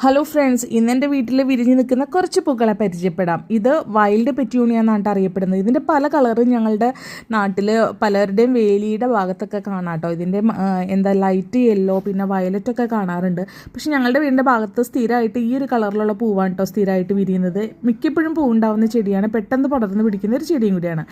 Hello friends, ഇന്നെൻ്റെ വീട്ടിൽ വിരിഞ്ഞ് നിൽക്കുന്ന കുറച്ച് പൂക്കളെ പരിചയപ്പെടാം. ഇത് വൈൽഡ് പെറ്റൂണിയ എന്നാണ് അറിയപ്പെടുന്നത്. ഇതിൻ്റെ പല കളറും ഞങ്ങളുടെ നാട്ടിൽ പലരുടെയും വേലിയുടെ ഭാഗത്തൊക്കെ കാണാം കേട്ടോ. ഇതിൻ്റെ ലൈറ്റ് യെല്ലോ പിന്നെ വയലറ്റൊക്കെ കാണാറുണ്ട്. പക്ഷെ ഞങ്ങളുടെ വീടിൻ്റെ ഭാഗത്ത് സ്ഥിരമായിട്ട് ഈ ഒരു കളറിലുള്ള പൂവാണ് കേട്ടോ സ്ഥിരമായിട്ട് വിരിയുന്നത്. മിക്കപ്പോഴും പൂവുണ്ടാവുന്ന ചെടിയാണ്, പെട്ടെന്ന് പടർന്ന് പിടിക്കുന്ന ഒരു ചെടിയും കൂടിയാണ്.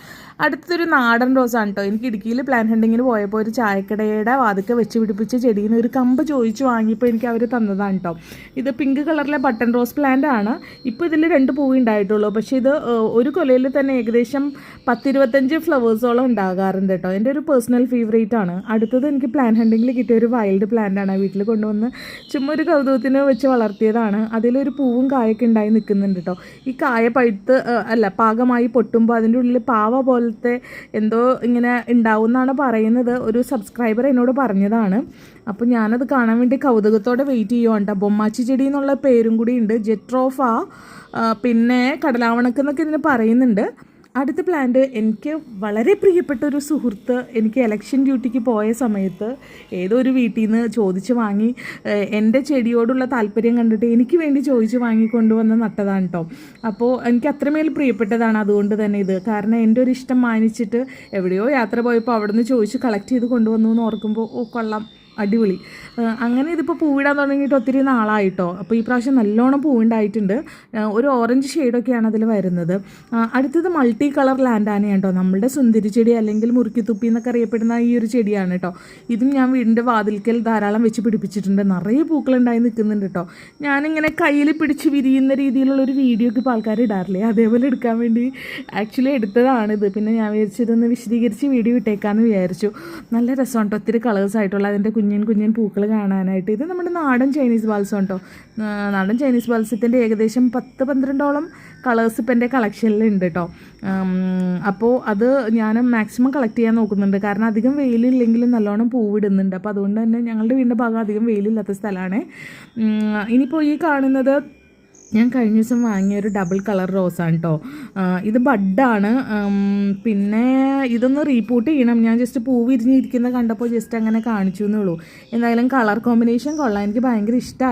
അടുത്തൊരു നാടൻ റോസാണ് കേട്ടോ. എനിക്ക് ഇടുക്കിയിൽ പ്ലാന്റ് ഹണ്ടിങ്ങിന് പോയപ്പോൾ ഒരു ചായക്കടയുടെ വാതിക്കെ വെച്ച് പിടിപ്പിച്ച ചെടിയിൽ നിന്ന് ഒരു കമ്പ് ചോദിച്ചു വാങ്ങിയപ്പോൾ എനിക്ക് അവർ തന്നതാണ് കേട്ടോ. ഇത് പിങ്ക് കളറിലെ ബട്ടൺ റോസ് പ്ലാന്റ് ആണ്. ഇപ്പോൾ ഇതിൽ 2 പൂവ് ഉണ്ടായിട്ടുള്ളൂ. പക്ഷേ ഇത് ഒരു കൊലയിൽ തന്നെ ഏകദേശം 10-25 ഫ്ലവേഴ്സോളം ഉണ്ടാകാറുണ്ട് കേട്ടോ. എൻ്റെ ഒരു പേഴ്സണൽ ഫേവറേറ്റ് ആണ്. അടുത്തത് എനിക്ക് പ്ലാന്റ് ഹണ്ടിങ്ങിൽ കിട്ടിയ ഒരു വൈൽഡ് പ്ലാന്റ് ആണ്. വീട്ടിൽ കൊണ്ടുവന്ന് ചുമ്മാ ഒരു കൗതുകത്തിന് വെച്ച് വളർത്തിയതാണ്. അതിലൊരു പൂവും കായൊക്കെ ഉണ്ടായി നിൽക്കുന്നുണ്ട് കേട്ടോ. ഈ കായ പാകമായി പൊട്ടുമ്പോൾ അതിൻ്റെ ഉള്ളിൽ പാവ പോലത്തെ എന്തോ ഇങ്ങനെ ഉണ്ടാവും എന്നാണ് പറയുന്നത്. ഒരു സബ്സ്ക്രൈബർ എന്നോട് പറഞ്ഞതാണ്. അപ്പോൾ ഞാനത് കാണാൻ വേണ്ടി കൗതുകത്തോടെ വെയിറ്റ് ചെയ്യുവാണ് കേട്ടോ. ബൊമ്മാച്ചി ചെടി എന്നുള്ള പേരും കൂടി ഉണ്ട്. ജെട്രോഫ, പിന്നെ കടലാവണക്ക് എന്നൊക്കെ ഇതിന് പറയുന്നുണ്ട്. അടുത്ത പ്ലാന്റ് എനിക്ക് വളരെ പ്രിയപ്പെട്ട ഒരു സുഹൃത്ത് എനിക്ക് എലക്ഷൻ ഡ്യൂട്ടിക്ക് പോയ സമയത്ത് ഏതോ ഒരു വീട്ടിൽ നിന്ന് ചോദിച്ച് വാങ്ങി, എൻ്റെ ചെടിയോടുള്ള താല്പര്യം കണ്ടിട്ട് എനിക്ക് വേണ്ടി ചോദിച്ച് വാങ്ങിക്കൊണ്ടുവന്ന് നട്ടതാണ് കേട്ടോ. അപ്പോൾ എനിക്ക് അത്രമേൽ പ്രിയപ്പെട്ടതാണ്. അതുകൊണ്ട് തന്നെ ഇത് കാരണം എൻ്റെ ഒരു ഇഷ്ടം മാനിച്ചിട്ട് എവിടെയോ യാത്ര പോയപ്പോൾ അവിടെ നിന്ന് ചോദിച്ച് കളക്ട് ചെയ്ത് കൊണ്ടുവന്നു എന്ന് ഓർക്കുമ്പോൾ കൊള്ളാം, അടിപൊളി. അങ്ങനെ ഇതിപ്പോൾ പൂവിടാൻ തുടങ്ങിയിട്ട് ഒത്തിരി നാളായിട്ടോ. അപ്പോൾ ഈ പ്രാവശ്യം നല്ലോണം പൂവുണ്ടായിട്ടുണ്ട്. ഒരു ഓറഞ്ച് ഷെയ്ഡൊക്കെയാണ് അതിൽ വരുന്നത്. അടുത്തത് മൾട്ടി കളർ ലാൻഡാന കേട്ടോ. നമ്മളുടെ സുന്ദരി ചെടി അല്ലെങ്കിൽ മുറുക്കിത്തുപ്പി എന്നൊക്കെ അറിയപ്പെടുന്ന ഈ ഒരു ചെടിയാണ് കേട്ടോ. ഇതും ഞാൻ വീടിൻ്റെ വാതിൽക്കൽ ധാരാളം വെച്ച് പിടിപ്പിച്ചിട്ടുണ്ട്. നിറയെ പൂക്കളുണ്ടായി നിൽക്കുന്നുണ്ട് കേട്ടോ. ഞാനിങ്ങനെ കയ്യിൽ പിടിച്ച് വിരിയുന്ന രീതിയിലുള്ളൊരു വീഡിയോ ഒക്കെ ഇപ്പോൾ ആൾക്കാർ ഇടാറില്ലേ, അതേപോലെ എടുക്കാൻ വേണ്ടി ആക്ച്വലി എടുത്തതാണിത്. പിന്നെ ഞാൻ വിചാരിച്ചിരുന്ന് വിശദീകരിച്ച് വീഡിയോ ഇട്ടേക്കാമെന്ന് വിചാരിച്ചു. നല്ല രസമാണ് കേട്ടോ. ഒത്തിരി കളേഴ്സ് ആയിട്ടുള്ള അതിൻ്റെ കുഞ്ഞൻ പൂക്കൾ കാണാനായിട്ട്. ഇത് നമ്മുടെ നാടൻ ചൈനീസ് ബാൾസം കേട്ടോ. നാടൻ ചൈനീസ് ബാൾസത്തിൻ്റെ ഏകദേശം 10-12ഓളം കളേഴ്സ് ഇപ്പം എൻ്റെ കളക്ഷനിലുണ്ട് കേട്ടോ. അപ്പോൾ അത് ഞാൻ മാക്സിമം കളക്ട് ചെയ്യാൻ നോക്കുന്നുണ്ട്. കാരണം അധികം വെയിലില്ലെങ്കിലും നല്ലോണം പൂവിടുന്നുണ്ട്. അപ്പോൾ അതുകൊണ്ട് തന്നെ ഞങ്ങളുടെ വീടിൻ്റെ ഭാഗം അധികം വെയിലില്ലാത്ത സ്ഥലമാണ്. ഇനിയിപ്പോൾ ഈ കാണുന്നത് ഞാൻ കഴിഞ്ഞ ദിവസം വാങ്ങിയൊരു ഡബിൾ കളർ റോസാണ് കേട്ടോ. ഇത് ബഡാണ്. പിന്നെ ഇതൊന്ന് റീപോർട്ട് ചെയ്യണം. ഞാൻ ജസ്റ്റ് പൂ വിരിഞ്ഞിരിക്കുന്ന കണ്ടപ്പോൾ ജസ്റ്റ് അങ്ങനെ കാണിച്ചു എന്നുള്ളൂ. എന്തായാലും കളർ കോമ്പിനേഷൻ കൊള്ളാം, എനിക്ക് ഭയങ്കര ഇഷ്ടമായി.